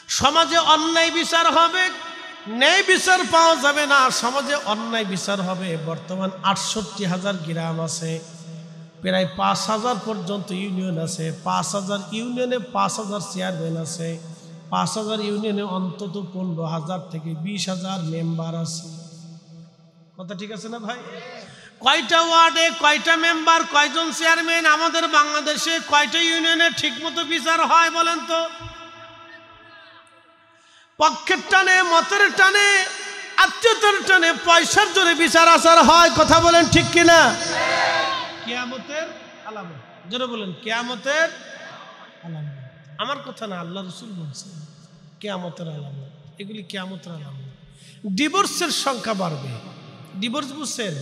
সমাজে অন্যায় বিচার হবে, ন্যায় বিচার পাওয়া যাবে না, সমাজে অন্যায় বিচার হবে। বর্তমান ৬৮,০০০ গ্রাম আছে, প্রায় ৫,০০০ পর্যন্ত ইউনিয়ন আছে। ৫,০০০ ইউনিয়নে ৫,০০০ চেয়ারম্যান আছে। ৫,০০০ ইউনিয়নে অন্তত ১৫,০০০ থেকে ২০,০০০ মেম্বার আছে। কথা ঠিক আছে না ভাই? কয়টা ওয়ার্ডে কয়টা মেম্বার, কয়জন চেয়ারম্যান? আমাদের বাংলাদেশে কয়টা ইউনিয়নে ঠিক মতো বিচার হয় বলেন তো? পক্ষের টানে, মতের টানে, আত্মীয়তার টানে, পয়সার জোরে বিচার আচার হয়। কথা বলেন ঠিক কিনা? কিয়ামতের আলামত, জোরে বলেন কিয়ামতের আলামত। আমার কথা না, আল্লাহ রাসূল বলছেন কিয়ামতের আলামত। এগুলি কিয়ামতের আলামত। ডিভোর্সের সংখ্যা বাড়বে। ডিভোর্স বুঝছেন?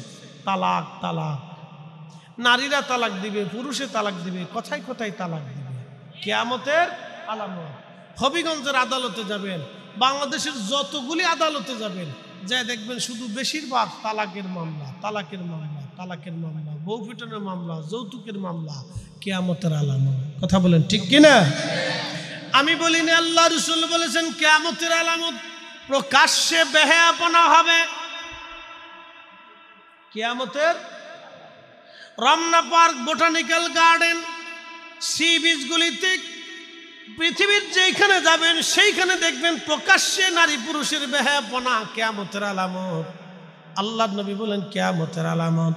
তালাক, তালাক, নারীরা তালাক দিবে, পুরুষে তালাক দিবে, কথায় কথায় তালাক দিবে। কিয়ামতের আলামত। হবিগঞ্জের আদালতে যাবেন, বাংলাদেশের যতগুলি আদালতে যাবেন, যা দেখবেন শুধু বেশিরভাগ তালাকের মামলা, তালাকের মামলা, তালাকের মামলা, বউ পিটানোর মামলা, যৌতুকের মামলা। কিয়ামতের আলামত। কথা বলেন ঠিক কিনা? আমি বলিনি, আল্লাহ রাসূল বলেছেন কিয়ামতের আলামত প্রকাশ্যে বেহায়াপনা হবে। কিয়ামতের Ramna park, botanical garden, sea বিচগুলিতে, পৃথিবীর যেখানে যাবেন সেইখানে দেখবেন প্রকাশ্যে নারী পুরুষের বেহায়াপনা। কিয়ামতের আলামত। আল্লাহর নবী বলেন কিয়ামতের আলামত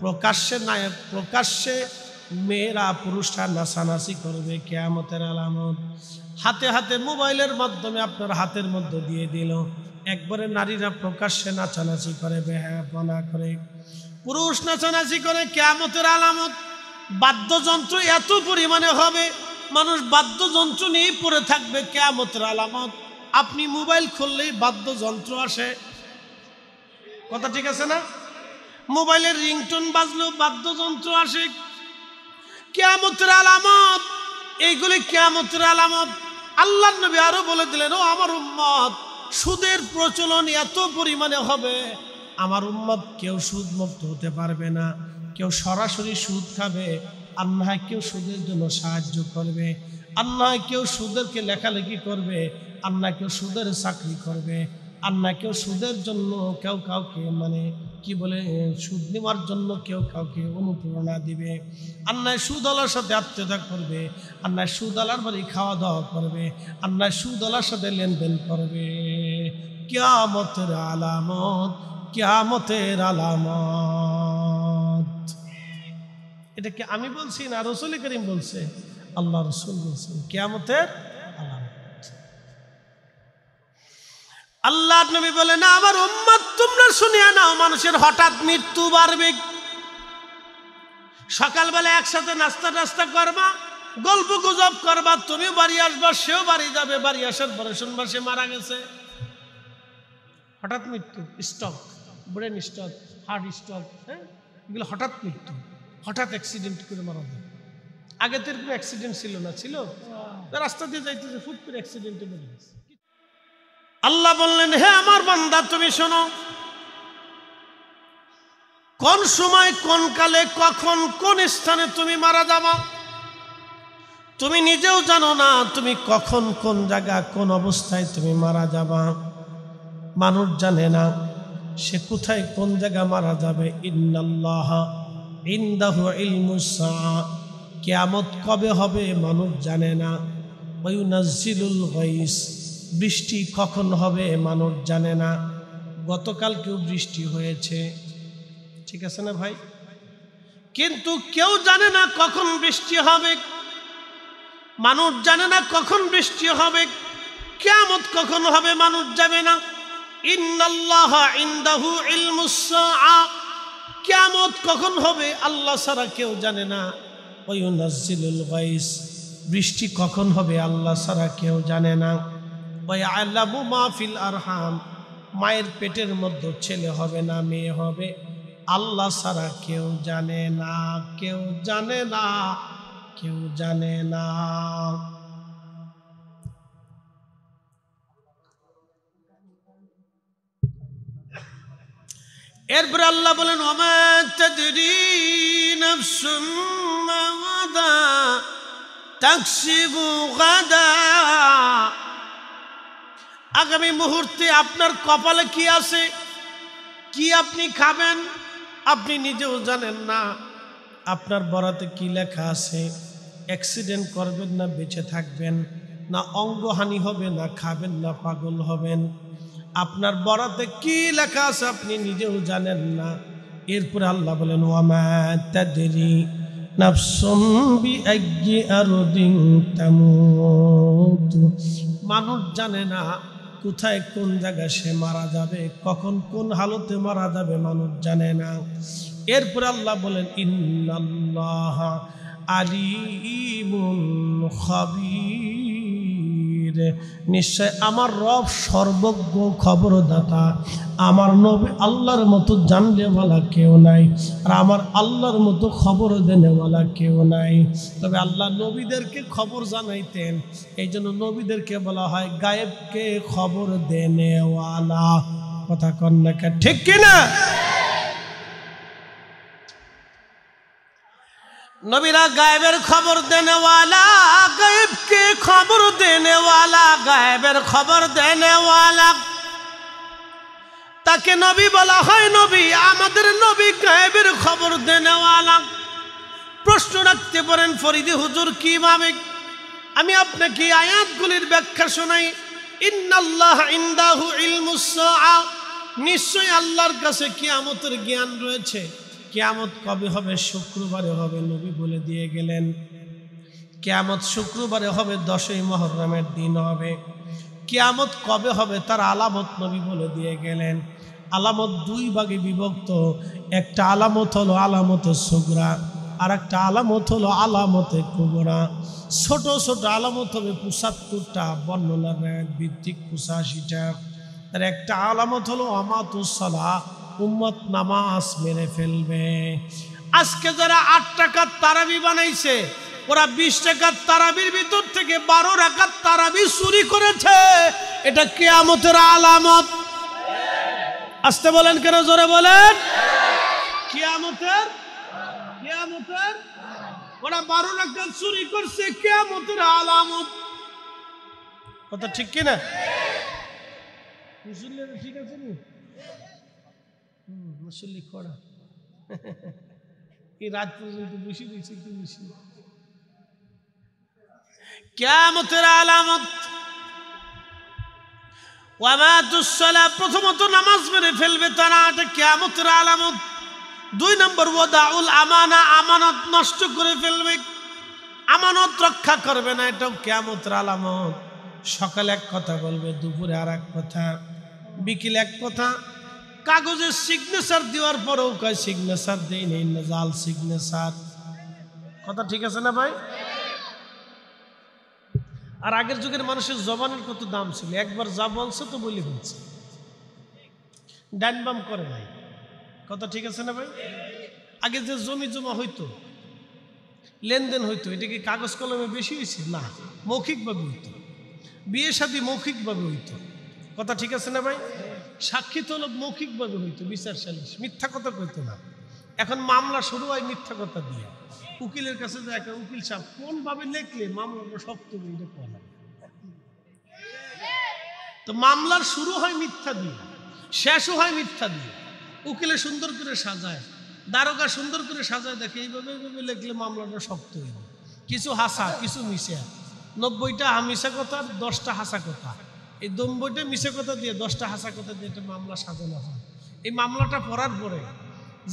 প্রকাশ্যে নায়ক, প্রকাশ্যে মেয়েরা পুরুষরা নাচানাচি করবে। কিয়ামতের আলামত। হাতে হাতে মোবাইলের মাধ্যমে আপনার হাতের মধ্যে দিয়ে দিল, একবারে নারীরা প্রকাশ্যে নাচানাচি করে, বেহায়াপনা করে, পুরুষ নাচানাচি করে। কিয়ামতের আলামত। বাদ্যযন্ত্র এত পরিমাণে হবে, মানুষ বাদ্যযন্ত্র নিয়ে পড়ে থাকবে। কিয়ামতের আলামত। আপনি মোবাইল খুললেই বাদ্যযন্ত্র আসে। কথা ঠিক আছে না? মোবাইলের রিংটোন বাজলেও বাদ্যযন্ত্র আসে। কিয়ামতের আলামত। এইগুলি কিয়ামতের আলামত। আল্লাহর নবী আরো বলে দিলেন, ও আমার উম্মত, সুদের প্রচলন এত পরিমাণে হবে, আমার উম্মত কেউ সুদ মুক্ত হতে পারবে না। কেউ সরাসরি সুদ খাবে, আর না হয় কেউ সুদের জন্য সাহায্য করবে, আর না হয় কেউ সুদেরকে লেখালেখি করবে, আর না কেউ সুদের চাকরি করবে, আর না কেউ সুদের জন্য কেউ কাউকে মানে কি বলে সুদ নেওয়ার জন্য কেউ কাউকে অনুপ্রেরণা দিবে, আর না সুদওয়ালার সাথে আত্মীয়তা করবে, আর না সুদওয়ালার বাড়ি খাওয়া দাওয়া করবে, আর না সুদওয়ালার সাথে লেনদেন করবে। কিয়ামতের আলামত, কিয়ামতের আলামত। এটা কি আমি বলছি না রাসূল করিম বলছে? আল্লাহ রাসূল বলছেন কিয়ামতের আলামত। আল্লাহর নবী বলেন, আমার উম্মত তোমরা শুনিয়া নাও, মানুষের হঠাৎ মৃত্যু বাড়বে। সকালবেলা একসাথে নাস্তা টাস্তা করবা, গল্প গুজব করবা, তুমিও বাড়ি আসবা, সেও বাড়ি যাবে, বাড়ি আসার পরে শুনবা সে মারা গেছে। হঠাৎ মৃত্যু, stroke, brain stroke, heart stroke, হ্যাঁ, এগুলো হঠাৎ মৃত্যু, হঠাৎ অ্যাক্সিডেন্ট করে মারা যায়। আগে তো এরকম অ্যাক্সিডেন্ট ছিল না, ছিল রাস্তা দিয়ে যাইতেছে, ফুট করে অ্যাক্সিডেন্টে মরে গেছে। আল্লাহ বললেন, হে আমার বান্দা তুমি শোনো, কোন সময়, কোন কালে, কখন, কোন স্থানে তুমি মারা যাবা তুমি নিজেও জানো না। তুমি কখন, কোন জায়গা, কোন অবস্থায় তুমি মারা যাবা মানুষ জানে না। সে কোথায় কোন জায়গা মারা যাবে। ইন্নাল্লাহা ইনদাহু ইলমুস সাআ, কিয়ামত কবে হবে মানুষ জানে না। ওয়া ইউনাজ্জিলুল গায়স, বৃষ্টি কখন হবে মানুষ জানে না। গতকালকেও বৃষ্টি হয়েছে, ঠিক আছে না ভাই? কিন্তু কেউ জানে না কখন বৃষ্টি হবে, মানুষ জানে না কখন বৃষ্টি হবে। কিয়ামত কখন হবে মানুষ জানে না। ইন্নাল্লাহা ইনদাহু ইলমুস সাআ, কিয়ামত কখন হবে আল্লাহ ছাড়া কেউ জানে না। ওয়া ইউনাজ্জিলুল গায়স, বৃষ্টি কখন হবে আল্লাহ ছাড়া কেউ জানে না। ওয়া ইয়ালামু মা ফিল আরহাম, মায়ের পেটের মধ্যে ছেলে হবে না মেয়ে হবে, আল্লাহ ছাড়া কেউ জানে না, কেউ জানে না, কেউ জানে না। এরপরে আল্লাহ বলেন, ওমা তাদরি নাফসুম মাযা তাকসিবু গাদা, আগামী মুহূর্তে আপনার কপালে কি আছে, কি আপনি খাবেন আপনি নিজেও জানেন না। আপনার বরাতে কি লেখা আছে, অ্যাক্সিডেন্ট করবেন না বেঁচে থাকবেন, না অঙ্গহানি হবে, না খাবেন না পাগল হবেন। আপনার বরাতে কি লেখা আছে আপনি নিজেও জানেন না। এরপরে আল্লাহ বলেন ওয়ামা তাদরি নাফসুম বিআইয়ি আরদিন তামুত। মানুষ জানে না কোথায় কোন জায়গায় সে মারা যাবে, কখন কোন হালতে মারা যাবে মানুষ জানে না। এরপরে আল্লাহ বলেন ইন্নাল্লাহা আলিমুন খাবীর, নিশ্চয় আমার রব সর্বজ্ঞ খবরদাতা। আমার নবী আল্লাহর মতো জানলেওয়ালা কেউ নাই, আর আমার আল্লাহর মতো খবর দেনেওয়ালা কেউ নাই। তবে আল্লাহ নবীদেরকে খবর জানাইতেন, এই জন্য নবীদেরকে বলা হয় গায়েবকে খবর দেনেওয়ালা। কথা কন না কে, ঠিক কিনা? নবীরা গায়েবের খবর দেনেওয়ালা, গায়েবকে খবর দেনেওয়ালা, গায়েবের খবর দেনেওয়ালা, তাকে নবী বলা হয়। নবী, আমাদের নবী গায়েবের খবর দেনেওয়ালা। প্রশ্ন রাখতে পারেন ফরিদি হুজুর কিভাবে? আমি আপনাকে আয়াতগুলির ব্যাখ্যা শোনাই। ইন্নাল্লাহ ইনদাহু ইলমুস সাআ, নিশ্চয় আল্লাহর কাছে কিয়ামতের জ্ঞান রয়েছে। কিয়ামত কবে হবে? শুক্রবারে হবে, নবী বলে দিয়ে গেলেন। কিয়ামত শুক্রবারে হবে, 10ই মুহররমের দিন হবে। কিয়ামত কবে হবে তার আলামত নবী বলে দিয়ে গেলেন। আলামত দুই ভাগে বিভক্ত, একটা আলামত হলো আলামতে সুগরা, আর একটা আলামত হলো আলামতে কুবরা। ছোট ছোট আলামত হবে 75টা, বর্ণনার ভিত্তিক 85টা। আর একটা আলামত হলো আমাতুস সালাহ, উম্মত নামাজ মেরে ফেলবে। আজকে যারা 8 টাকার তারাবি বানাইছে, ওরা 20 টাকার তারাবির ভিতর থেকে 12 রাকাত তারাবি চুরি করেছে। এটা কিয়ামতের আলামত। আসতে বলেন কেন, জোরে বলেন। কিয়ামতের ওরা 12 রাকাত চুরি করছে, কিয়ামতের আলামত। কথা ঠিক কিনা? ঠিক আছে নি? মুসল্লি করা এই রাত পর্যন্ত বসে দিয়েছে, কি বেশি। কিয়ামতের আলামত ওয়ামাতুস সালাহ, প্রথমত নামাজ মেরে ফেলবে তারা, এটা কিয়ামতের আলামত। 2 নম্বর ওয়াদাউল আমানা, আমানত নষ্ট করে ফেলবে, আমানত রক্ষা করবে না, এটাও কিয়ামতের আলামত। সকালে এক কথা বলবে, দুপুরে আর এক কথা, বিকেলে এক কথা। কাগজে সিগনেচার দেওয়ার পরেও কয় সিগনেচার দেই নেই, জাল সিগনেচার। কথা ঠিক আছে না ভাই? আর আগের যুগের মানুষের জবানের কত দাম ছিল, একবার যা বলছে তো বলি বলছে, ডাইন বাম করে নাই। কথা ঠিক আছে না ভাই? আগে যে জমি জমা হইতো, লেনদেন হইতো, এটা কি কাগজ কলমে বেশি হয়েছে? না, মৌখিকভাবে হইতো। বিয়ে শাদী মৌখিকভাবে হইতো। কথা ঠিক আছে না ভাই? সাক্ষী তলব মৌখিকভাবে হইতো, বিচার সালিশ মিথ্যা কথা কইতো না। এখন মামলা শুরু হয় মিথ্যা কথা দিয়ে। উকিলের কাছে যায়, একটা উকিল সাহেব কোন ভাবে লেখলে মামলাটা শক্ত হবে, এটা বলা। তো মামলার শুরু হয় মিথ্যা দিয়ে, শেষও হয় মিথ্যা দিয়ে। উকিলে সুন্দর করে সাজায়, দারোগা সুন্দর করে সাজায়, দেখে এইভাবে এইভাবে লেখলে মামলাটা শক্ত হইবে। কিছু হাসা, কিছু মিশে। 90টা মিশা কথা, 10টা হাসা কথা। এই 90টা মিশে কথা দিয়ে 10টা হাসা কথা দিয়ে একটা মামলা সাজানো হয়। এই মামলাটা পড়ার পরে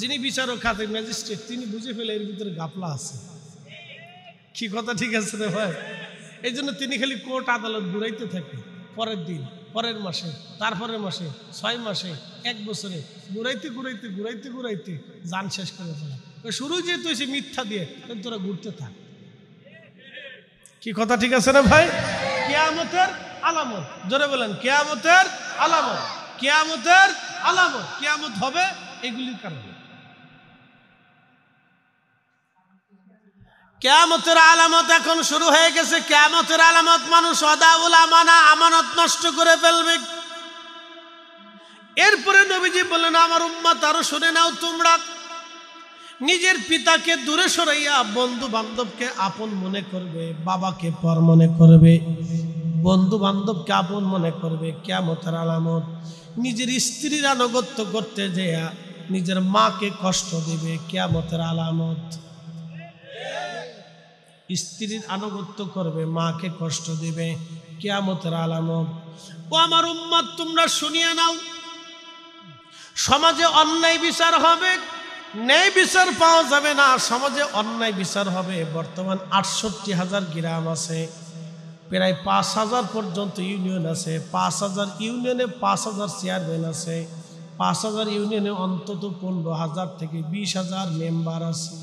যিনি বিচারক হাতে ম্যাজিস্ট্রেট, তিনি বুঝে ফেলে এর ভিতরে গাফলা আছে। কি কথা ঠিক আছে রে ভাই? এই জন্য তিনি খালি কোর্ট আদালত ঘুরাইতে থাকে। পরের দিন, পরের মাসে, তারপরের মাসে, 6 মাসে, 1 বছরে ঘুরাইতে ঘুরাইতে ঘুরাইতে ঘুরাইতে জান শেষ করে ফেলা। শুরু যেহেতু এসে মিথ্যা দিয়ে, তোরা ঘুরতে থাক। কি কথা ঠিক আছে না ভাই? কিয়ামতের আলামত, জোরে বলেন। কিয়ামতের আলামত, কিয়ামতের আলামত। কিয়ামত হবে এগুলির কারণে। কিয়ামতের আলামত এখন শুরু হয়ে গেছে। কিয়ামতের আলামত, মানুষ ওয়াদাউল আমানা, আমানত নষ্ট করে ফেলবে। এরপরে নবীজি বলেন, আমার উম্মত আরো শুনে নাও, তোমরা নিজের পিতাকে দূরে সরাইয়া বন্ধু বান্ধবকে আপন মনে করবে, বাবাকে পর মনে করবে, বন্ধু বান্ধবকে আপন মনে করবে, কিয়ামতের আলামত। নিজের স্ত্রীর আনুগত্য করতে যেয়া নিজের মাকে কষ্ট দিবে, কিয়ামতের আলামত। স্ত্রীর আনুগত্য করবে, মাকে কষ্ট দিবে, কিয়ামতের আলামত। ও আমার উম্মত, তোমরা শুনিয়ে নাও, সমাজে অন্যায় বিচার হবে, ন্যায় বিচার পাওয়া যাবে না। সমাজে অন্যায় বিচার হবে। বর্তমান 68,000 গ্রাম আছে, প্রায় 5,000 পর্যন্ত ইউনিয়ন আছে। 5,000 ইউনিয়নে 5,000 চেয়ারম্যান আছে। 5,000 ইউনিয়নে অন্তত 15,000 থেকে 20,000 মেম্বার আছে।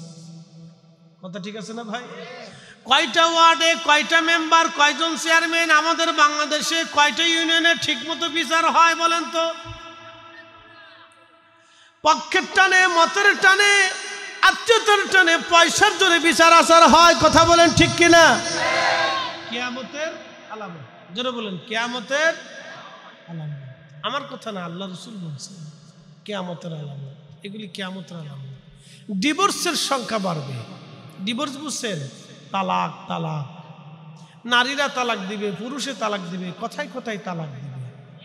কথা ঠিক আছে না ভাই? কয়টা ওয়ার্ডে কয়টা মেম্বার, কয়জন চেয়ারম্যান? আমাদের বাংলাদেশে কয়টা ইউনিয়নে ঠিক মতো বিচার হয় বলেন তো? পক্ষের টানে, মতের টানে, আত্মীয়তার টানে, পয়সার জোরে বিচার আচার হয়। কথা বলেন ঠিক কিনা? কিয়ামতের আলামত। জোরে বলেন, কিয়ামতের আলামত। আমার কথা না, আল্লাহ রাসূল বলছেন কিয়ামতের আলামত। এগুলি কিয়ামতের আলামত। ডিভোর্সের সংখ্যা বাড়বে। ডিভোর্স বুঝছেন? তালাক, তালাক। নারীরা তালাক দিবে, পুরুষে তালাক দিবে, কথায় কথায় তালাক দিবে।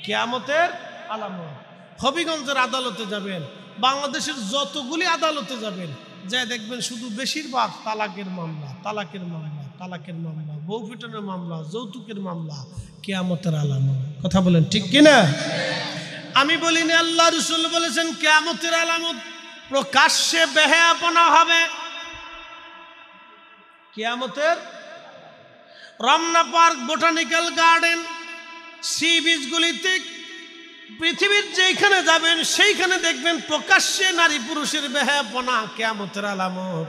কিয়ামতের আলামত। হবিগঞ্জের আদালতে যাবেন, বাংলাদেশের যতগুলি আদালতে যাবেন, যা দেখবেন শুধু বেশিরভাগ তালাকের মামলা, তালাকের মামলা, তালাকের মামলা, বউ পিটানোর মামলা, যৌতুকের মামলা। কিয়ামতের আলামত। কথা বলেন ঠিক কিনা? আমি বলিনি, আল্লাহ রাসূল বলেছেন কিয়ামতের আলামত। প্রকাশ্যে বেহায়াপনা হবে। কিয়ামতের Ramna park, botanical garden, sea বিচগুলিতে, পৃথিবীর যেখানে যাবেন সেইখানে দেখবেন প্রকাশ্যে নারী পুরুষের বেহায়াপনা। কিয়ামতের আলামত।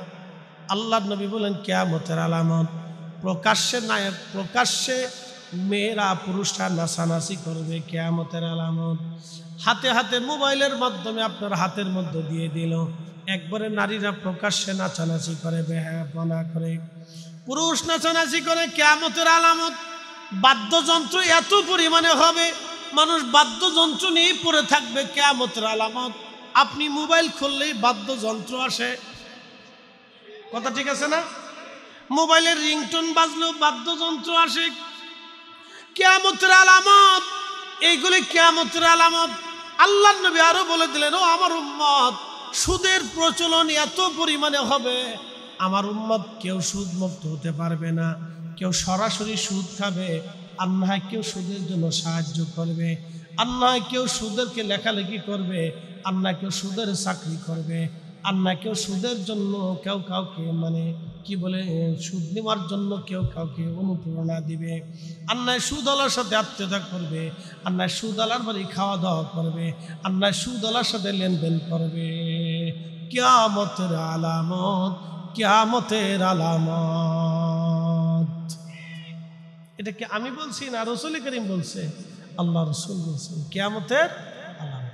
আল্লাহর নবী বলেন কিয়ামতের আলামত। প্রকাশ্যে নায়ক, প্রকাশ্যে মেয়েরা পুরুষরা নাচানাচি করবে, কিয়ামতের আলামত। হাতে হাতে মোবাইলের মাধ্যমে আপনার হাতের মধ্যে দিয়ে দিল, একবারে নারীরা প্রকাশ্যে নাচানাচি করে, বেহায়াপনা করে, পুরুষ নাচানাচি করে, কিয়ামতের আলামত। বাদ্যযন্ত্র এত পরিমাণে হবে, মানুষ বাদ্যযন্ত্র নিয়ে পড়ে থাকবে, কিয়ামতের আলামত। আপনি মোবাইল খুললেই বাদ্যযন্ত্র আসে। কথা ঠিক আছে না? মোবাইলের রিংটোন বাজলেও বাদ্যযন্ত্র আসে। কিয়ামতের আলামত। এইগুলি কিয়ামতের আলামত। আল্লাহর নবী আরো বলে দিলেন, ও আমার উম্মত, সুদের প্রচলন এত পরিমাণে হবে, আমার উম্মত কেউ সুদ মুক্ত হতে পারবে না। কেউ সরাসরি সুদ খাবে, আর না হয় কেউ সুদের জন্য সাহায্য করবে, আর না হয় কেউ সুদেরকে লেখালেখি করবে, আর না কেউ সুদের চাকরি করবে, আর না কেউ সুদের জন্য কেউ কাউকে মানে কি বলে সুদ নেওয়ার জন্য কেউ কাউকে অনুপ্রেরণা দিবে, আর না সুদওয়ালার সাথে আত্মীয়তা করবে, আর না সুদওয়ালার বাড়ি খাওয়া দাওয়া করবে, আর না সুদওয়ালার সাথে লেনদেন করবে। কিয়ামতের আলামত, কিয়ামতের আলামত। এটা কি আমি বলছি না রাসূল করিম বলছে? আল্লাহ রাসূল বলছেন কিয়ামতের আলামত।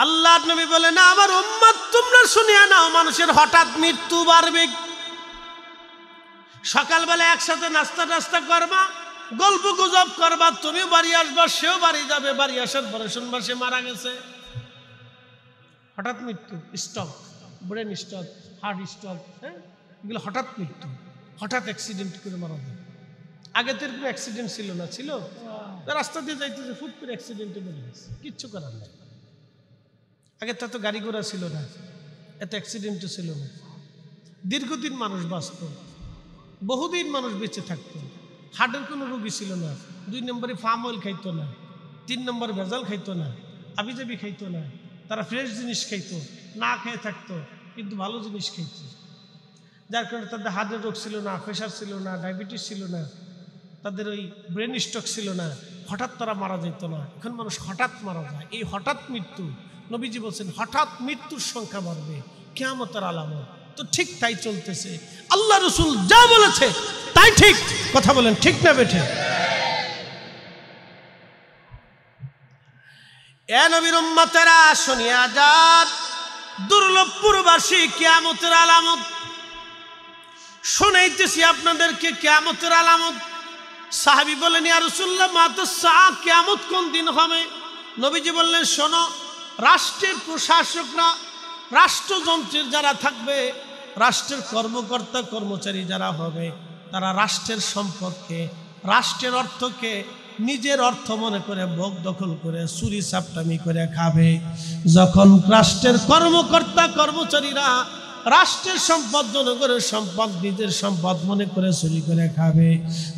আল্লাহর নবী বলেন, আমার উম্মত তোমরা শুনিয়া নাও, মানুষের হঠাৎ মৃত্যু বাড়বে। সকালবেলা একসাথে নাস্তা টাস্তা করবা, গল্প গুজব করবা, তুমিও বাড়ি আসবা, সেও বাড়ি যাবে, বাড়ি আসার পরে শুনবা সে মারা গেছে। হঠাৎ মৃত্যু, stroke, brain stroke, heart stroke, হ্যাঁ, এগুলো হঠাৎ মৃত্যু, হঠাৎ অ্যাক্সিডেন্ট করে মারা যায়। আগে তো এরকম অ্যাক্সিডেন্ট ছিল না, ছিল রাস্তা দিয়ে যাইতেছে, ফুট করে অ্যাক্সিডেন্টে বেড়ে গেছে, কিচ্ছু করার নাই। আগে তো এত গাড়ি ঘোড়া ছিল না, এত অ্যাক্সিডেন্টও ছিল না। দীর্ঘদিন মানুষ বাঁচত, বহুদিন মানুষ বেঁচে থাকতো, হার্টের কোনো রোগী ছিল না। 2 নম্বরে ফার্ম অয়েল খাইতো না, 3 নম্বরে ভেজাল খাইতো না, আবিজাবি খাইতো না, তারা ফ্রেশ জিনিস খাইতো, না খেয়ে থাকতো, কিন্তু ভালো জিনিস খাইতো। যার কারণে তাদের হার্টের রোগ ছিল না, প্রেশার ছিল না, ডায়াবেটিস ছিল না, তাদের ওই ব্রেন স্ট্রোক ছিল না, হঠাৎ তারা মারা যেত না। এখন মানুষ হঠাৎ মারা যায়। এই হঠাৎ মৃত্যু, নবীজি বলছেন হঠাৎ মৃত্যুর সংখ্যা বাড়বে, কিয়ামতের আলামত। তো ঠিক তাই চলতেছে। আল্লাহ রাসূল যা বলেছে তাই ঠিক। কথা বলেন ঠিক না বেঠে? এ নবীর উম্মতেরা শুনিয়া যান, দুর্লভপুরবাসী কিয়ামতের আলামত শুনাইতেছি আপনাদেরকে, কিয়ামতের আলামত। সাহাবী বলেন, ইয়া রাসূলুল্লাহ মাতাস সাআ, কিয়ামত কোন দিন হবে? নবীজি বললেন, শোনো, রাষ্ট্রের প্রশাসকরা, রাষ্ট্রযন্ত্রের যারা থাকবে, রাষ্ট্রের কর্মকর্তা কর্মচারী যারা হবে, তারা রাষ্ট্রের সম্পদকে, রাষ্ট্রের অর্থকে নিজের অর্থ মনে করে ভোগ দখল করে চুরি চাপটামি করে খাবে। যখন রাষ্ট্রের কর্মকর্তা কর্মচারীরা রাষ্ট্রের সম্পদ, জনগণের সম্পদ নিজের সম্পদ মনে করে চুরি করে খাবে,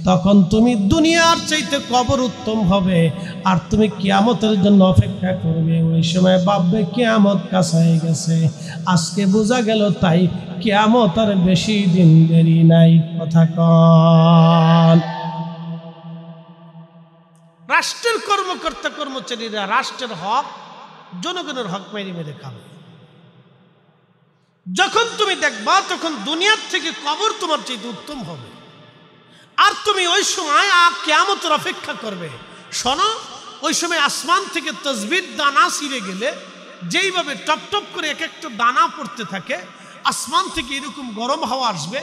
তখন তুমি দুনিয়ার চাইতে কবর উত্তম হবে, আর তুমি কিয়ামতের জন্য অপেক্ষা করবে। ওই সময় ভাববে কিয়ামত কাছাই গেছে। আজকে বোঝা গেল তাই কিয়ামত আর বেশি দিন দেরি নাই। কথা কন। রাষ্ট্রের কর্মকর্তা কর্মচারীরা রাষ্ট্রের হক, জনগণের হক মেরে মেরে খাবে। যখন তুমি দেখবা তখন দুনিয়ার থেকে কবর তোমার চাইতে উত্তম হবে, আর তুমি ওই সময় কিয়ামতের অপেক্ষা করবে। শোনো, ওই সময় আসমান থেকে তসবির দানা ছিঁড়ে গেলে যেইভাবে টপ টপ করে এক একটা দানা পড়তে থাকে, আসমান থেকে এরকম গরম হাওয়া আসবে,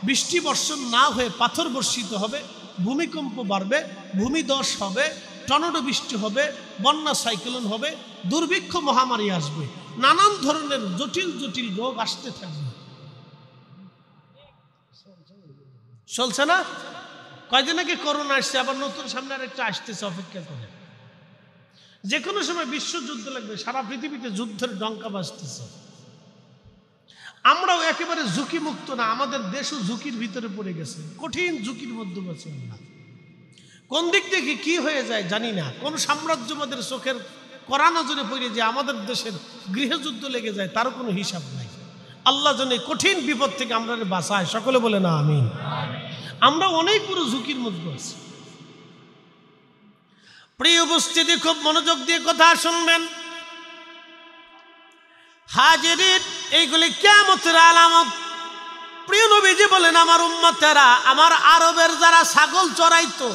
বৃষ্টি বর্ষণ না হয়ে পাথর বর্ষিত হবে, ভূমিকম্প বাড়বে, ভূমিধস হবে, টর্নেডো বৃষ্টি হবে, বন্যা সাইক্লোন হবে, দুর্ভিক্ষ মহামারী আসবে, নানান ধরনের জটিল জটিল রোগ আসতে থাকবে। চলছে না? কয়দিন আগে করোনা আসছে, আবার নতুন সামনে আরেকটা আসতেছে, অপেক্ষা করে। যে কোনো সময় বিশ্বযুদ্ধ লাগবে, সারা পৃথিবীতে যুদ্ধের ডঙ্কা বাজতেছে। আমরাও একেবারে ঝুঁকি মুক্ত না, আমাদের দেশও ঝুঁকির ভিতরে পড়ে গেছে, কঠিন ঝুঁকির মধ্যে বসে আমরা। কোন দিক থেকে কি হয়ে যায় জানি না, কোন সাম্রাজ্য আমাদের চোখের কড়া নজরে পড়ে যে আমাদের দেশের গৃহযুদ্ধ লেগে যায়, তারও কোনো হিসাব নাই। আল্লাহ যেন কঠিন বিপদ থেকে আমরা বাঁচায়, সকলে বলে না আমিন। আমরা অনেক বড় ঝুঁকির মধ্যে আছি। প্রিয় উপস্থিতি, খুব মনোযোগ দিয়ে কথা শুনবেন। হাজিরিন, এইগুলি কিয়ামতের আলামত। প্রিয় নবীজি বলেন, আমার উম্মতেরা, আমার আরবের যারা ছাগল চড়াইতো,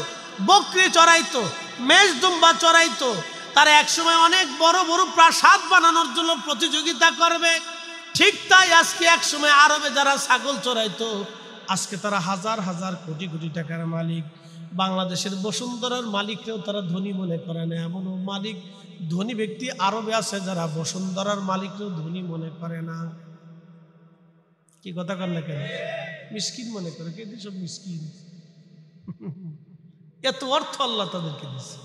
বকরি চড়াইতো, মেষ দুম্বা চড়াইতো, তারা একসময় অনেক বড় বড় প্রাসাদ বানানোর জন্য প্রতিযোগিতা করবে। ঠিক তাই আজকে একসময় আরবে যারা ছাগল চড়াইতো, আজকে তারা হাজার হাজার কোটি কোটি টাকার মালিক। বাংলাদেশের বসুন্ধরার মালিককেও তারা ধনী মনে করে না। এমনও মালিক, ধনী ব্যক্তি আরবে আছে যারা বসুন্ধরার মালিককেও ধনী মনে করে না। কি কথা কর না কেন? মিসকিন মনে করে। কে দিস মিসকিন? এত অর্থ আল্লাহ তাদেরকে দিচ্ছে।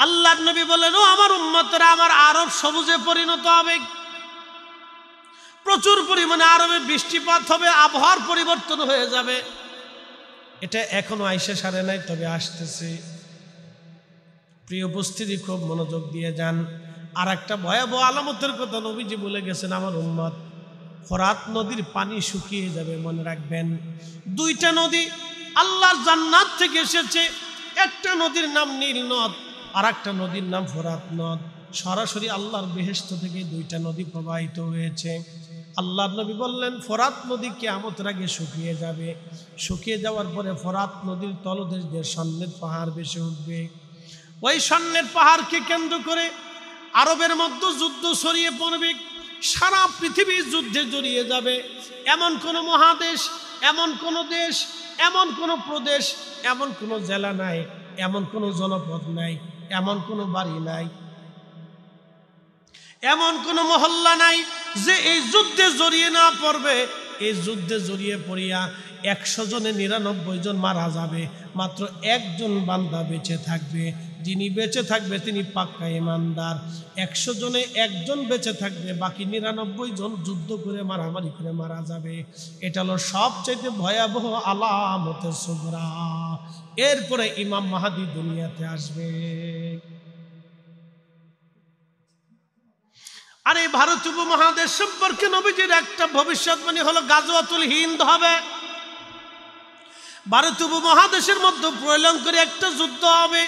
আল্লাহর নবী বলেন, ও আমার উম্মতরা, আমার আরব সবুজে পরিণত হবে। প্রচুর পরিমাণে আরবে বৃষ্টিপাত হবে, আবহাওয়ার পরিবর্তন হয়ে যাবে। এটা এখনো আইসে সারে নাই, তবে আসতেছে। প্রিয় উপস্থিতি, খুব মনোযোগ দিয়ে যান। আর একটা ভয়াবহ আলামতের কথা নবীজি বলে গেছেন, আমার উম্মত, ফোরাত নদীর পানি শুকিয়ে যাবে। মনে রাখবেন, দুইটা নদী আল্লাহর জান্নাত থেকে এসেছে। একটা নদীর নাম নীল নদ, আর একটা নদীর নাম ফোরাত নদ। সরাসরি আল্লাহর বেহেশত থেকে দুইটা নদী প্রবাহিত হয়েছে। আল্লাহর নবী বললেন, ফোরাত নদী কিয়ামতের আগে শুকিয়ে যাবে। শুকিয়ে যাওয়ার পরে ফোরাত নদীর তলদেশ দিয়ে স্বর্ণের পাহাড় ভেসে উঠবে। ওই স্বর্ণের পাহাড়কে কেন্দ্র করে আরবের মধ্যে যুদ্ধ ছড়িয়ে পড়বে। সারা পৃথিবী যুদ্ধে জড়িয়ে যাবে। এমন কোনো মহাদেশ, এমন কোনো দেশ, এমন কোনো প্রদেশ, এমন কোনো জেলা নাই, এমন কোনো জনপদ নাই, এমন কোনো বাড়ি নাই, এমন কোনো মহল্লা নাই যে এই যুদ্ধে জড়িয়ে না পড়বে। এই যুদ্ধে জড়িয়ে পড়িয়া 100 জনে 99 জন মারা যাবে, মাত্র একজন বান্দা বেঁচে থাকবে। যিনি বেঁচে থাকবে তিনি পাক্কা ইমানদার। 100 জনে একজন বেঁচে থাকবে, বাকি 99 জন যুদ্ধ করে মারামারি করে মারা যাবে। এটা হলো সবচেয়ে ভয়াবহ আলামতে সুগরা। এরপরে ইমাম মাহদী দুনিয়াতে আসবে। আর এই ভারত উপমহাদেশ সম্পর্কে নবীজির একটা ভবিষ্যৎবাণী হলো, গাজওয়াতুল হিন্দ হবে। ভারত উপমহাদেশের মধ্যে প্রলয়ঙ্করী একটা যুদ্ধ হবে।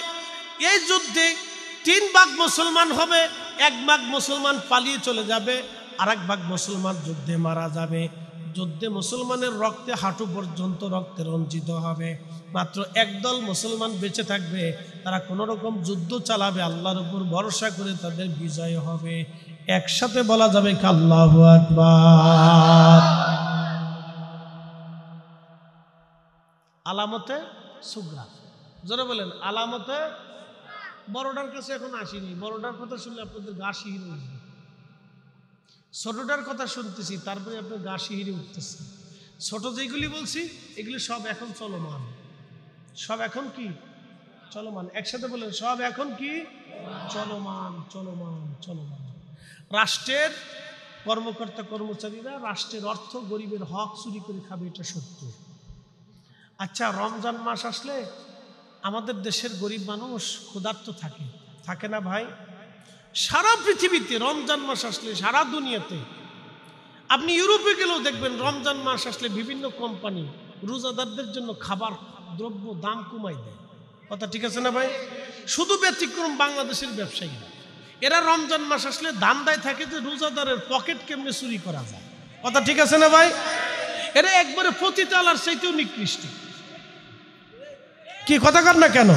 এই যুদ্ধে 3 ভাগ মুসলমান হবে, 1 ভাগ মুসলমান পালিয়ে চলে যাবে, আর 1 ভাগ মুসলমান যুদ্ধে মারা যাবে। যুদ্ধে মুসলমানের রক্তে হাঁটু পর্যন্ত রক্তে রঞ্জিত হবে। মাত্র একদল মুসলমান বেঁচে থাকবে, তারা কোনো রকম যুদ্ধ চালাবে, আল্লাহর উপর ভরসা করে তাদের বিজয় হবে। একসাথে বলা যাবে আল্লাহু আকবার। আলামতে সুগরা, জোরে বলেন আলামতে। বড়টার কাছে এখন আসিনি, বড়টার কথা শুনলে আপনাদের গা শিহরে উঠবে। ছোটটার কথা শুনতেছি, তারপরে আপনার গা শিহরে উঠতেছে। ছোট যেগুলি বলছি এগুলি সব এখন চলমান, সব এখন কি চলমান। একসাথে বলেন, সব এখন কি চলমান চলমান চলমান। রাষ্ট্রের কর্মকর্তা কর্মচারীরা রাষ্ট্রের অর্থ গরিবের হক চুরি করে খাবে, এটা সত্য। আচ্ছা, রমজান মাস আসলে আমাদের দেশের গরিব মানুষ ক্ষুধার্ত থাকে না ভাই? সারা পৃথিবীতে রমজান মাস আসলে, সারা দুনিয়াতে, আপনি ইউরোপে গেলেও দেখবেন রমজান মাস আসলে বিভিন্ন কোম্পানি রোজাদারদের জন্য খাবার দ্রব্য দাম কমাই দেয়। কথা ঠিক আছে না ভাই? শুধু ব্যতিক্রম বাংলাদেশের ব্যবসায়ীরা, এরা রমজান মাস আসলে ধান্দায় থাকে যে রোজাদারের পকেট কেমনে চুরি করা যায়। কথা ঠিক আছে না ভাই? এরা একবারে পতিতালার চাইতেও নিকৃষ্ট। কি কথা কর না কেন?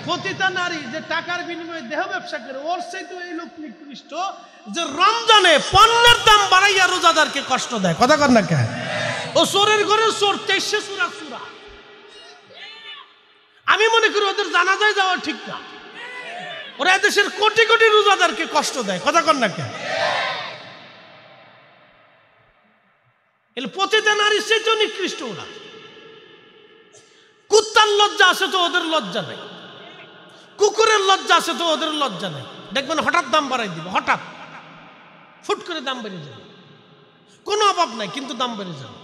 পতিতা নারী যে টাকার বিনিময়ে দেহ ব্যবসা করে, ওর চাইতেও এই লোক নিকৃষ্ট যে রমজানে পণ্যের দাম বাড়াইয়া রোজাদারকে কষ্ট দেয়। কথা কর না কেন? ও চোরের ঘরে চোর, 23 চূড়া চূড়া। আমি মনে করি ওদের জানাজায় যাওয়া ঠিক না, ওরা দেশের কোটি কোটি রোজাদারকে কষ্ট দেয়। কথা কর না কেন? এলে পতিতা নারীর চাইতেও নিকৃষ্ট ওরা। কুত্তার লজ্জা আছে তো ওদের লজ্জা নেই, কুকুরের লজ্জা আছে তো ওদের লজ্জা নেই। দেখবেন হঠাৎ দাম বাড়াই দিবে, হঠাৎ ফুট করে দাম বেড়ে যাবে, কোনো অভাব নাই কিন্তু দাম বেড়ে যাবে।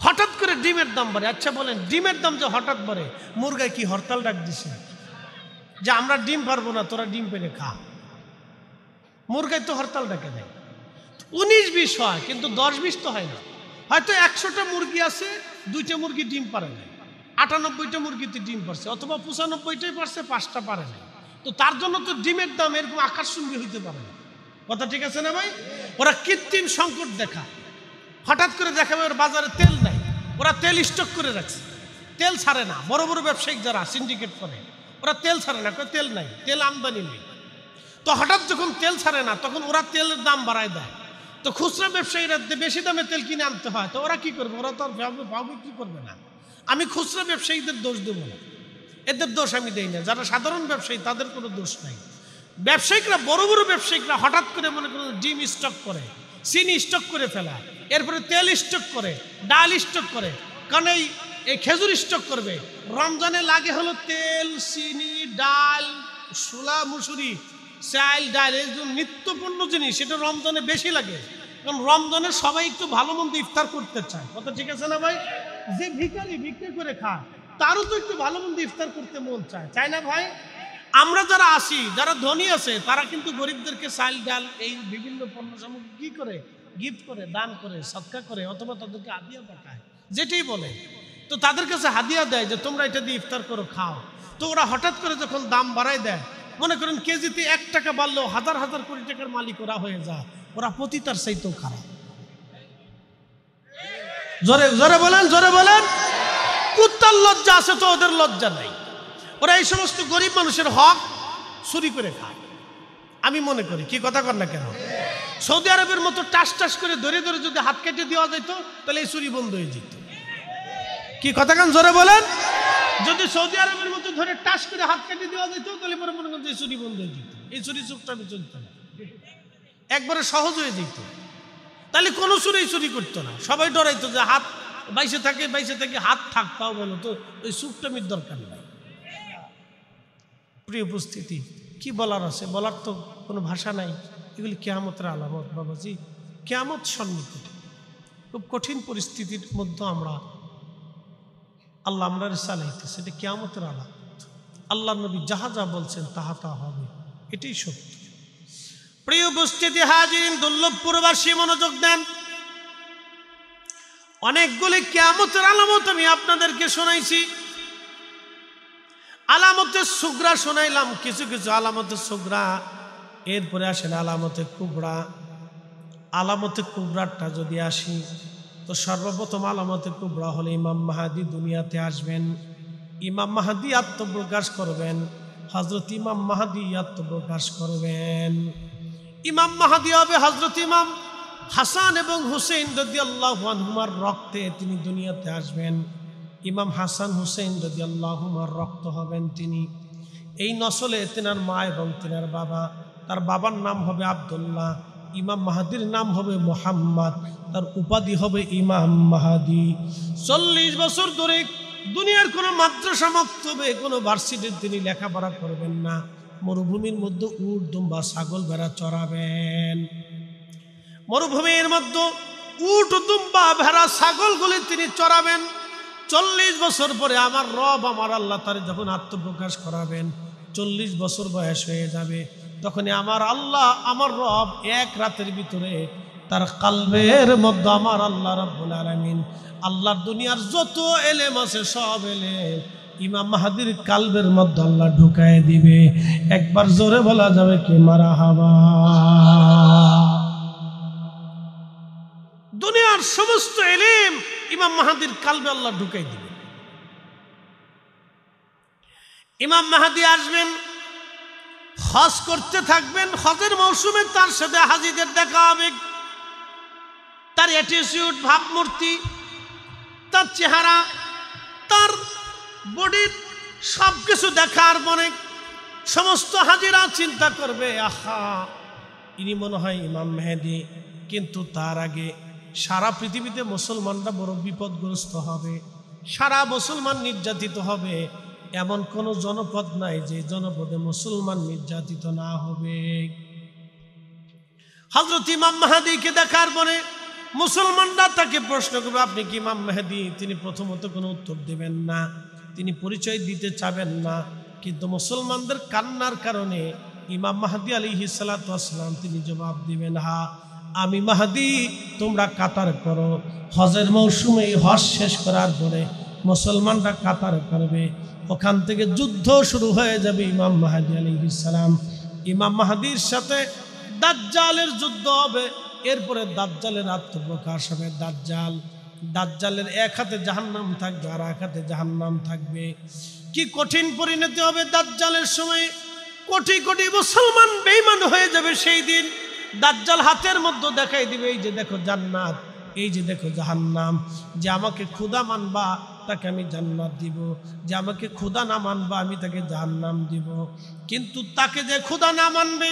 হঠাৎ করে ডিমের দাম বাড়ে। আচ্ছা বলেন, ডিমের দাম যে হঠাৎ বাড়ে, মুরগায় কি হরতাল ডাক দিছে যে আমরা ডিম পারবো না, তোরা ডিম পেরে খা? মুরগায় তো হরতাল ডাকে নেই। 19-20 হয় কিন্তু 10-20 তো হয় না। হয়তো 100টা মুরগি আছে, 2টা মুরগি ডিম পারে না, 98টা মুরগিতে ডিম পারছে, অথবা 95টাই পারছে, 5টা পারে না। তো তার জন্য তো ডিমের দাম এরকম আকাশচুম্বী হইতে পারে না। কথা ঠিক আছে না ভাই? ওরা কৃত্রিম সংকট দেখা, হঠাৎ করে দেখাবে ওর বাজারে তেল নাই, ওরা তেল স্টক করে রাখছে, তেল ছাড়ে না। বড় বড় ব্যবসায়িক যারা সিন্ডিকেট করে, ওরা তেল ছাড়ে না, তেল নাই, তেল আমদানি নেই। তো হঠাৎ যখন তেল ছাড়ে না, তখন ওরা তেলের দাম বাড়ায় দেয়। তো খুচরা ব্যবসায়ীরা বেশি দামে তেল কিনে আনতে হয়, তো ওরা কি করবে? ওরা তো আর ভাব বিক্রি করবে না। আমি খুচরা ব্যবসায়ীদের দোষ দেব না, এদের দোষ আমি দেই না। যারা সাধারণ ব্যবসায়ী তাদের কোনো দোষ নাই। ব্যবসায়িকরা, বড় বড় ব্যবসায়িকরা হঠাৎ করে মনে করেন ডিম স্টক করে, চিনি স্টক করে ফেলা, এরপরে তেল স্টক করে, ডাল স্টক করে। কারণ এই খেজুর স্টক করবে, রমজানে লাগে হলো তেল, চিনি, ডাল, ছোলা, মুসুরি, চাল, ডাল, এই যে নিত্যপূর্ণ জিনিস, সেটা রমজানে বেশি লাগে। কারণ রমজানে সবাই একটু ভালো মন্দ ইফতার করতে চায়। কথা ঠিক আছে না ভাই? যে ভিখারি বিক্রি করে খায়, তারও তো একটু ভালো মন্দ ইফতার করতে মন চায়, চায় না ভাই? আমরা যারা আসি, যারা ধনী আছে, তারা কিন্তু গরিবদেরকে চাল, ডাল, এই বিভিন্ন পণ্য সামগ্রী কি করে? গিফট করে, দান করে, সদকা করে, অথবা তাদেরকে হাদিয়া পাঠায়, যেটাই বলে। তো তাদের কাছে হাদিয়া দেয় যে তোমরা এটা দিয়ে ইফতার করো, খাও। তো ওরা হঠাৎ করে যখন দাম বাড়ায় দেয়, মনে করেন কেজিতে 1 টাকা বাড়লেও হাজার হাজার কোটি টাকার মালিক ওরা হয়ে যায়। ওরা পতিতার চাইতেও খারাপ। জোরে জোরে বলেন, জোরে বলেন। কুত্তার লজ্জা আছে তো ওদের লজ্জা নাই। ওরা এই সমস্ত গরিব মানুষের হক চুরি করে খায়। আমি মনে করি, কি কথা কর না কেন? সৌদি আরবের মতো টাস টাস করে ধরে ধরে যদি হাত কেটে দেওয়া যেত, তাহলে এই চুরি বন্ধ হয়ে যেত। কি কথা কান জোরে বলেন? যদি সৌদি আরবের মতো ধরে টাস করে হাত কেটে দেওয়া যেত, তাহলে পরে মনে করেন এই চুরি বন্ধ হয়ে যেত, এই চুরি চুপটাপে চলত না, একবারে সহজ হয়ে যেত। তাহলে কোনো চুরি করতো না, সবাই ডরাইতো যে হাত বাইসে থাকে হাত থাক, তাও বলো তো ওই চুপটামির দরকার নাই। প্রিয় উপস্থিতি, কি বলার আছে? বলার তো কোনো ভাষা নাই। এগুলি কিয়ামতের আলামত বাবাজি, কিয়ামত সন্নিকটে। খুব কঠিন পরিস্থিতির মধ্যে আমরা আমরা চালাইতেছি, এটা কিয়ামতের আলামত। আল্লাহ নবী যাহা যা বলছেন তাহা তা হবে, এটাই সত্য। প্রিয় উপস্থিতি হাজির, দুর্লভপুরবাসী মনোযোগ দেন। অনেকগুলি কিয়ামতের আলামত আমি আপনাদেরকে শোনাইছি। আলামতের সুগরা শোনাইলাম, কিছু কিছু আলামতের সুগরা। এরপরে আসেন আলামতে কুবরা। আলামতে কুবরাটা যদি আসি, তো সর্বপ্রথম আলামতে কুবরা হলে ইমাম মাহাদি দুনিয়াতে আসবেন। ইমাম মাহাদি আত্মপ্রকাশ করবেন। হযরত ইমাম মাহাদি আত্মপ্রকাশ করবেন। ইমাম মাহাদি হবে হযরত ইমাম হাসান এবং হুসেইন রাদিয়াল্লাহু আনহুমার রক্তে তিনি দুনিয়াতে আসবেন। ইমাম হাসান হুসেইন রাদিয়াল্লাহু আনহুমার রক্ত হবেন তিনি। এই নসলে তেনার মা এবং তেনার বাবা, তার বাবার নাম হবে আব্দুল্লাহ, ইমাম মাহাদির নাম হবে মুহাম্মদ, তার উপাধি হবে ইমাম মাহাদি। 40 বছর ধরে দুনিয়ার কোনো মাদ্রাসা মক্তবে কোনো ভার্সিটির তিনি লেখাপড়া করবেন না, মরুভূমির মধ্যে উট দুম্বা ছাগল ভেড়া চড়াবেন। মরুভূমির মধ্যে উট দুম্বা ভেড়া ছাগলগুলি তিনি চড়াবেন। 40 বছর পরে আমার রব আমার আল্লাহ তার যখন আত্মপ্রকাশ করাবেন, 40 বছর বয়স হয়ে যাবে, তখনই আমার আল্লাহ আমার রব এক রাতের ভিতরে তার কালবের মধ্যে আমার আল্লাহ রাব্বুল আলামিন আল্লাহর দুনিয়ার যত এলেম আছে সব এলেম ইমাম মাহাদির কালবের মধ্যে আল্লাহ ঢুকায় দিবে। একবার জোরে বলা যাবে কি মারহাবা। দুনিয়ার সমস্ত এলেম ইমাম মাহাদির কালবে আল্লাহ ঢুকাই দিবে। ইমাম মাহাদি আসবেন, হজ করতে থাকবেন, হজের মৌসুমে তার সাথে হাজিদের দেখা হবে। তার অ্যাটিটিউড, ভাবমূর্তি, তার চেহারা, তার বডির সব কিছু দেখার পরে সমস্ত হাজিরা চিন্তা করবে, আহা ইনি মনে হয় ইমাম মেহেদি। কিন্তু তার আগে সারা পৃথিবীতে মুসলমানরা বড় বিপদগ্রস্ত হবে, সারা মুসলমান নির্যাতিত হবে। এমন কোন জনপদ নাই যে জনপদে মুসলমান নির্যাতিত না হবে। হযরত ইমাম মাহদীকে দেখার পরে মুসলমানরা তাকে প্রশ্ন করবে, আপনি কি ইমাম মেহেদি? তিনি প্রথমত কোনো উত্তর দেবেন না, তিনি পরিচয় দিতে চাবেন না। কিন্তু মুসলমানদের কান্নার কারণে ইমাম মাহদী আলাইহিস সালাতু ওয়াস সালাম তিনি জবাব দিবেন, হ্যাঁ আমি মাহদী, তোমরা কাতার করো। হজের মৌসুমে হজ শেষ করার পরে মুসলমানরা কাতার করবে, ওখান থেকে যুদ্ধ শুরু হয়ে যাবে। ইমাম মাহদী আলাইহিস সালাম, ইমাম মাহদীর সাথে দাজ্জালের যুদ্ধ হবে। এরপরে দাজ্জালের আত্মপ্রকাশ হবে। দাজ্জালের এক হাতে জাহান্নাম থাকবে আর এক হাতে জাহান্নাম থাকবে। কি কঠিন পরিণতি হবে দাজ্জালের সময়। কোটি কোটি মুসলমান বেঈমান হয়ে যাবে সেই দিন। দাজ্জাল হাতের মধ্যে দেখাই দিবে, এই যে দেখো জান্নাত, এই যে দেখো জাহান্নাম। যে আমাকে খোদা মানবা তাকে আমি জান্নাত দিব, যে আমাকে খোদা না মানবা আমি তাকে জাহান্নাম দিব। কিন্তু তাকে যে খোদা না মানবে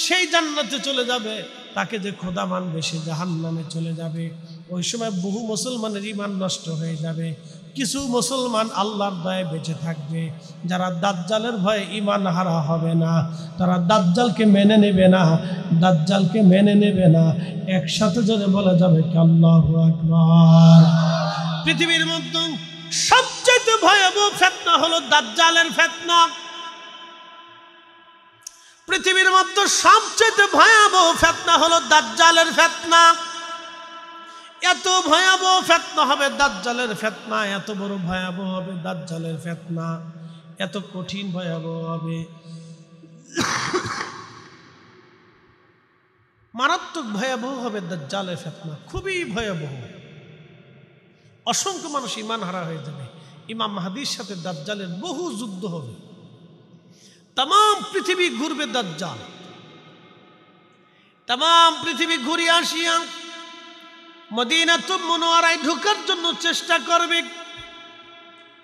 সেই জান্নাতে চলে যাবে, তাকে যে খোদা মানবে সে জাহান্নামে চলে যাবে। ওই সময় বহু মুসলমানের ঈমান নষ্ট হয়ে যাবে। কিছু মুসলমান আল্লাহর দয়ায় বেঁচে থাকবে, যারা দাজ্জালের ভয়ে ঈমান হারা হবে না, তারা দাজ্জালকে মেনে নেবে না, দাজ্জালকে মেনে নেবে না। একসাথে যদি বলা যাবে কি আল্লাহু আকবার। পৃথিবীর মধ্যে সবচেয়ে ভয়াবহ ফিতনা হলো দাজ্জালের ফিতনা। পৃথিবীর মধ্যে সবচেয়ে ভয়াবহ ফিতনা হলো দাজ্জালের ফিতনা। এত ভয়াবহ ফিতনা হবে দাজ্জালের ফিতনা, এত বড় ভয়াবহ হবে দাজ্জালের ফিতনা, এত কঠিন ভয়াবহ হবে, মারাত্মক ভয়াবহ হবে দাজ্জালের ফিতনা, খুবই ভয়াবহ। অসংখ্য মানুষ ঈমান হারা হয়ে যাবে। ইমাম মাহদীর সাথে দাজ্জালের বহু যুদ্ধ হবে। তাম পৃথিবী ঘুরবে দাজ্জাল, তাম পৃথিবী ঘুরে আসিয়া মদিনাতুল মুনাওয়ারায় ঢোকার জন্য চেষ্টা করবে।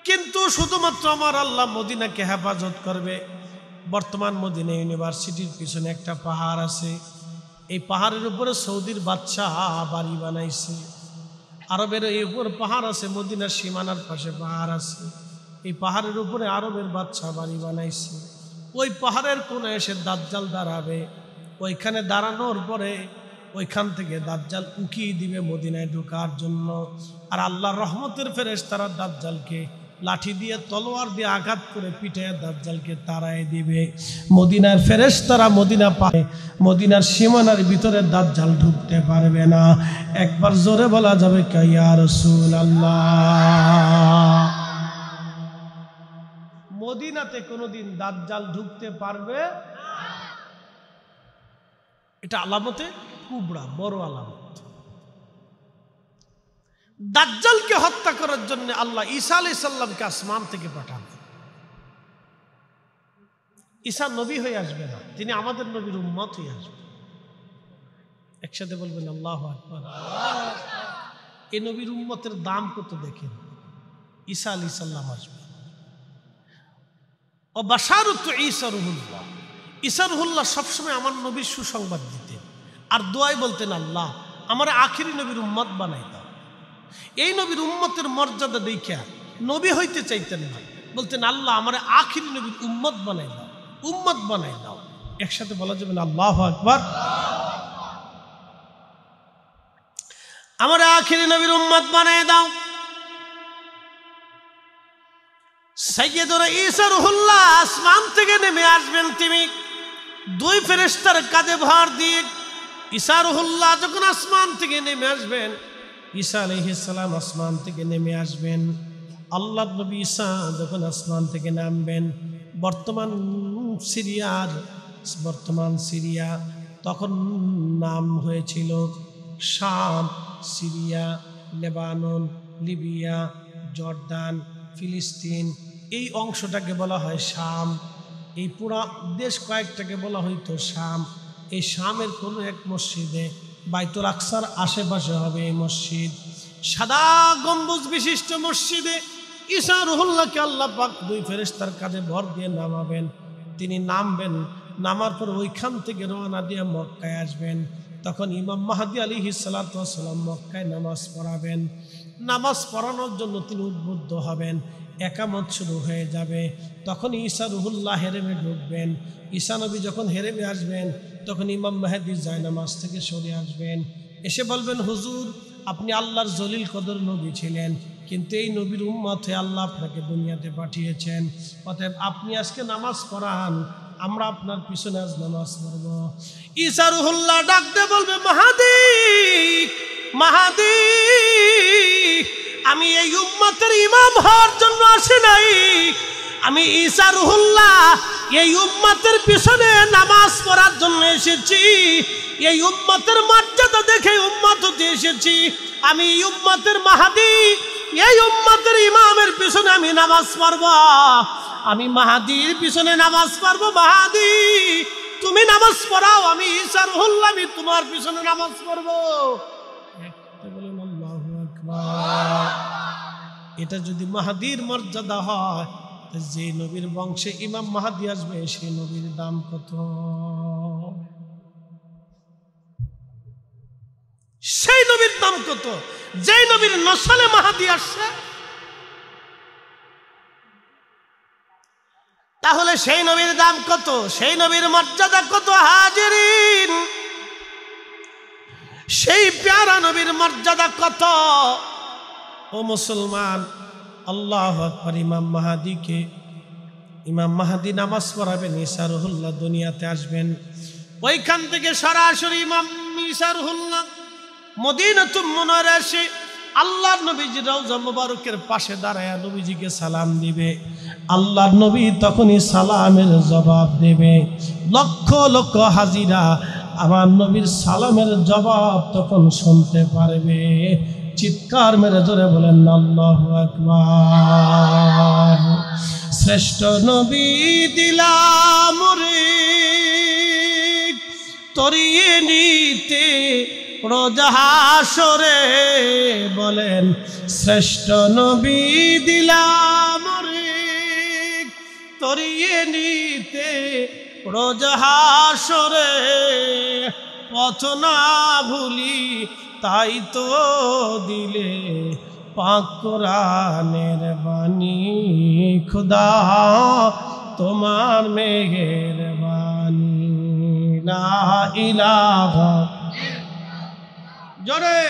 কিন্তু শুধুমাত্র আমার আল্লাহ মদিনাকে হেফাজত করবে। বর্তমান মদিনা ইউনিভার্সিটির পিছনে একটা পাহাড় আছে, এই পাহাড়ের উপরে সৌদির বাদশাহ বাড়ি বানাইছে। আরবের এই উপর পাহাড় আছে, মদিনার সীমানার পাশে পাহাড় আছে, এই পাহাড়ের উপরে আরবের বাদশাহ বাড়ি বানাইছে। ওই পাহাড়ের কোণে এসে দাজ্জাল দাঁড়াবে। ওইখানে দাঁড়ানোর পরে ওইখান থেকে দাজ্জাল উকিয়ে দিবে মদিনায় ঢোকার জন্য। আর আল্লাহর রহমতের ফেরেশতারা দাজ্জালকে লাঠি দিয়ে তলোয়ার দিয়ে আঘাত করে পিঠে দাজ্জালকে তাড়ায় দিবে। মদিনার ফেরেশতারা মদিনা পায়, মদিনার সীমানার ভিতরে দাজ্জাল ঢুকতে পারবে না। একবার জোরে বলা যাবে কে ইয়া রাসূলুল্লাহ। মদিনাতে কোনোদিন দাজ্জাল ঢুকতে পারবে না। এটা আলামতে কুবরা, বড় আলামত। দাজ্জালকে হত্যা করার জন্য আল্লাহ ঈসা আলাইহিস সালামকে আসমান থেকে পাঠাবেন। ঈসা নবী হয়ে আসবে না, তিনি আমাদের নবীর উম্মত হয়ে আসবেন। একসাথে বলবেন আল্লাহু আকবার। এই নবীর উম্মতের দাম কত দেখেন। ঈসা আলাইহিস সালাম আসবে। ও বাশারুতু ঈসা রুহুল্লাহ, ঈসা রুহুল্লাহ সবসময় আমার নবীর সুসংবাদ দিতেন। আর দোয়াই বলতেন, আল্লাহ আমার আখিরি নবীর উম্মত বানাই দাও। এই নবীর উম্মতের মর্যাদা দেখা নবী হইতে চাইতেন না, বলতেন আল্লাহ আমার আখিরি নবীর উম্মত বানাই দাও, উম্মত বানাই দাও। একসাথে বলা যাবে না আল্লাহু আকবার। আমার আখিরি নবীর উম্মত বানাই দাও। সাইয়্যিদুনা ঈসা রূহুল্লাহ আসমান থেকে নেমে আসবেন, তিনি দুই ফেরেশতার কাঁধে ভর দিয়ে। ঈসা রূহুল্লাহ যখন আসমান থেকে নেমে আসবেন, ঈসা আলাইহিস সালাম আসমান থেকে নেমে আসবেন, আল্লাহর নবী ঈসা যখন আসমান থেকে নামবেন, বর্তমান সিরিয়া তখন নাম হয়েছিল শাম, সিরিয়া, লেবানন, লিবিয়া, জর্দান, ফিলিস্তিন, এই অংশটাকে বলা হয় শাম। এই পুরা দেশ কয়েকটাকে বলা হইতো শাম। এই শামের কোনো এক মসজিদে, বাইতুল আকসার আশেপাশে হবে এই মসজিদ, সাদা গম্বুজ বিশিষ্ট মসজিদে ঈসা রূহুল্লাহকে আল্লাহ পাক দুই ফেরেশতার কাঁধে ভর দিয়ে নামাবেন। তিনি নামবেন, নামার পর ওইখান থেকে রওনা দিয়ে মক্কায় আসবেন। তখন ইমাম মাহদী আলাইহিস সালাতু ওয়াস সালাম মক্কায় নামাজ পড়াবেন। নামাজ পড়ানোর জন্য তিনি উদ্বুদ্ধ হবেন, একামত শুরু হয়ে যাবে। তখন ঈসা রূহুল্লাহ হেরেমে ঢুকবেন। ঈসা নবী যখন হেরেমে আসবেন, তখন ইমাম মাহদী জায়নামাজ থেকে সরে আসবেন, এসে বলবেন, হুজুর আপনি আল্লাহর জলিল কদর নবী ছিলেন, কিন্তু এই নবীর উম্মত হয়ে আল্লাহ আপনাকে দুনিয়াতে পাঠিয়েছেন, অতএব আপনি আজকে নামাজ পড়ান, আমরা আপনার পিছনে আজ নামাজ পড়ব। ঈসা রূহুল্লাহ ডাকতে বলবে, মাহদী মাহদী, আমি এই উম্মতের ইমাম হওয়ার জন্য আসি নাই, আমি ঈসা রূহুল্লাহ এই উম্মতের পিছনে নামাজ পড়ার জন্য এসেছি। এই উম্মতের মর্যাদা দেখে উম্মত হতে এসেছি। আমি এই উম্মতের মাহদী, এই উম্মতের ইমামের পিছনে আমি নামাজ পড়ব, আমি মাহদীর পিছনে নামাজ পড়ব। মাহদী তুমি নামাজ পড়াও, আমি ঈসা রূহুল্লাহ আমি তোমার পিছনে নামাজ পড়ব। বলেন আল্লাহু আকবার। এটা যদি মাহদীর মর্যাদা হয়, যে নবীর বংশে ইমাম মাহদী আসবে সেই নবীর দাম কত? সেই নবীর দাম কত? যে নবীর নসলে মাহদী আসছে, তাহলে সেই নবীর দাম কত? সেই নবীর মর্যাদা কত? হাজিরিন, সেই প্যারা নবীর মর্যাদা কত? ও মুসলমান, আল্লাহু আকবার। ইমাম মাহদী নামাজ পড়াবেন, ঈসা রূহুল্লাহ দুনিয়াতে আসবেন। ওইখান থেকে সরাসরি ইমাম ঈসা রূহুল্লাহ মদিনাতুল মুনাওয়ারায় এসে আল্লাহর নবীজি রওজা মুবারকের পাশে দাঁড়ায় নবীজিকে সালাম দিবে। আল্লাহর নবী তখনই সালামের জবাব দেবে। লক্ষ লক্ষ হাজিরা আমার নবীর সালামের জবাব তখন শুনতে পারবে। চিৎকার মেরে জোরে বলেন আল্লাহু আকবার। শ্রেষ্ঠ নবী দিলাম রে তরিয়ে নিতে রোজা হাসরে, বলেন শ্রেষ্ঠ নবী দিলাম রে তরিয়ে নিতে রোজা হাসরে, পথ না ভুলি তাই তো দিলে পাক কোরআনের বাণী, খুদা তোমার মেহেরবানি। লা ইলাহা, জোরে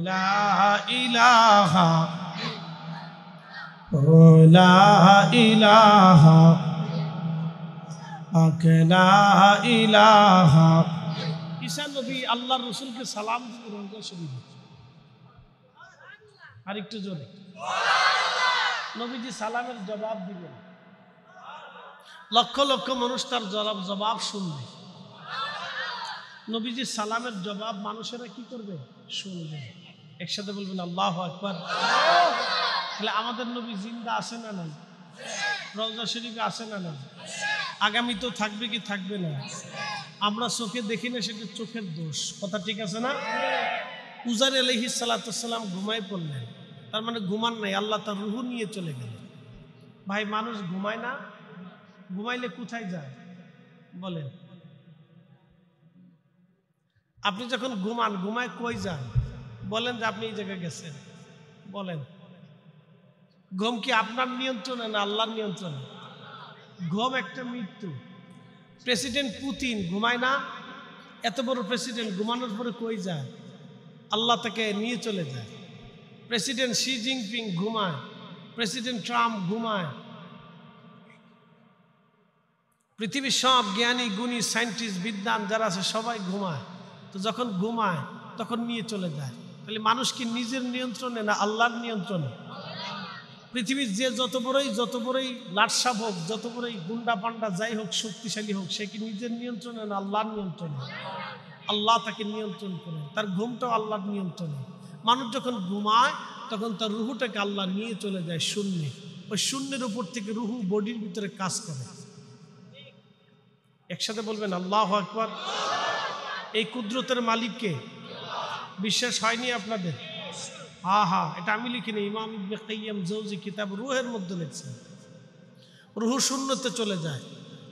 লা ইলাহা, লা ইলাহা, লা ইলাহা। ঈসা নবী আল্লাহর রাসূলকে সালাম দিয়ে রওজা শরীফ, আর একটু জোরে নবীজি সালামের জবাব দিবেন। লক্ষ লক্ষ মানুষ তার জবাব শুনবে। নবীজি সালামের জবাব মানুষেরা কি করবে? শুনবে। একসাথে বলবেন আল্লাহু আকবার। তাহলে আমাদের নবী জিন্দা আছে না নাই? রওজা শরীফে আছে না নাই? আগামী তো থাকবে কি থাকবে না? আমরা চোখে দেখি না, সেটা চোখের দোষ। কথা ঠিক আছে না? উজাইর আলাইহিস সালাতু ওয়াস সালাম ঘুমায় পড়লেন, তার মানে ঘুমান নাই, আল্লাহ তার রূহ নিয়ে চলে গেলেন। ভাই মানুষ ঘুমায় না, ঘুমাইলে কোথায় যায়? বলেন, আপনি যখন ঘুমান, ঘুমায় কই যান? বলেন যে আপনি এই জায়গায় গেছেন। বলেন, ঘুম কি আপনার নিয়ন্ত্রণে না আল্লাহর নিয়ন্ত্রণে? ঘুম একটা মৃত্যু। প্রেসিডেন্ট পুতিন ঘুমায় না? এত বড় প্রেসিডেন্ট ঘুমানোর পরে কই যায়? আল্লাহ তাকে নিয়ে চলে যায়। প্রেসিডেন্ট শি জিনপিং ঘুমায়, প্রেসিডেন্ট ট্রাম্প ঘুমায়, পৃথিবীর সব জ্ঞানী গুণী সায়েন্টিস্ট বিদ্বান যারা আছে সবাই ঘুমায়। তো যখন ঘুমায় তখন নিয়ে চলে যায়। তাহলে মানুষ কি নিজের নিয়ন্ত্রণে না আল্লাহর নিয়ন্ত্রণে? পৃথিবীর যে যত বড়ই লাটসাপ হোক, যত বড়ই গুন্ডা পান্ডা যাই হোক, শক্তিশালী হোক, সে কি নিজের নিয়ন্ত্রণে না আল্লাহর নিয়ন্ত্রণে? আল্লাহ তাকে নিয়ন্ত্রণ করেন, তার ঘুমটাও আল্লাহর নিয়ন্ত্রণে। মানুষ যখন ঘুমায় তখন তার রুহুটাকে আল্লাহ নিয়ে চলে যায় শূন্যে। ওই শূন্যের উপর থেকে রুহু বডির ভিতরে কাজ করে। একসাথে বলবেন আল্লাহু আকবার। এই কুদরতের মালিককে বিশ্বাস হয়নি আপনাদের? হ্যাঁ, এটা আমি লিখিনি, ইমাম ইবনে কাইয়্যিম জাওজি কিতাব রুহের মধ্যে লিখছেন। রুহু শূন্যতে চলে যায়।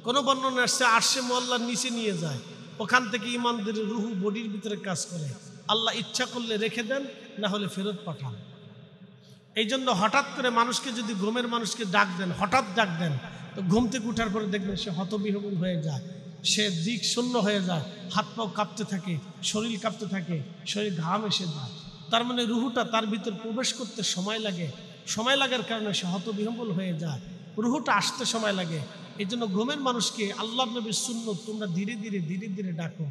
কোনো বর্ণনা আসছে আরশে মুআল্লার নিচে নিয়ে যায়, ওখান থেকে ইমানদের রুহু বডির ভিতরে কাজ করে। আল্লাহ ইচ্ছা করলে রেখে দেন, না হলে ফেরত পাঠান। এই জন্য হঠাৎ করে মানুষকে যদি ঘুমের মানুষকে ডাক দেন, হঠাৎ ডাক দেন, তো ঘুম থেকে উঠার পরে দেখবেন সে হতবিহ্বল হয়ে যায়, সে দিক শূন্য হয়ে যায়, হাত পাও কাঁপতে থাকে, শরীর কাঁপতে থাকে, শরীর ঘাম এসে যায়। তার মানে রুহুটা তার ভিতর প্রবেশ করতে সময় লাগে। সময় লাগার কারণে সে হতবিহ্বল হয়ে যায়, রুহুটা আসতে সময় লাগে। এই জন্য ঘুমের মানুষকে আল্লাহর নবীর সুন্নত তোমরা ধীরে ধীরে ডাকো।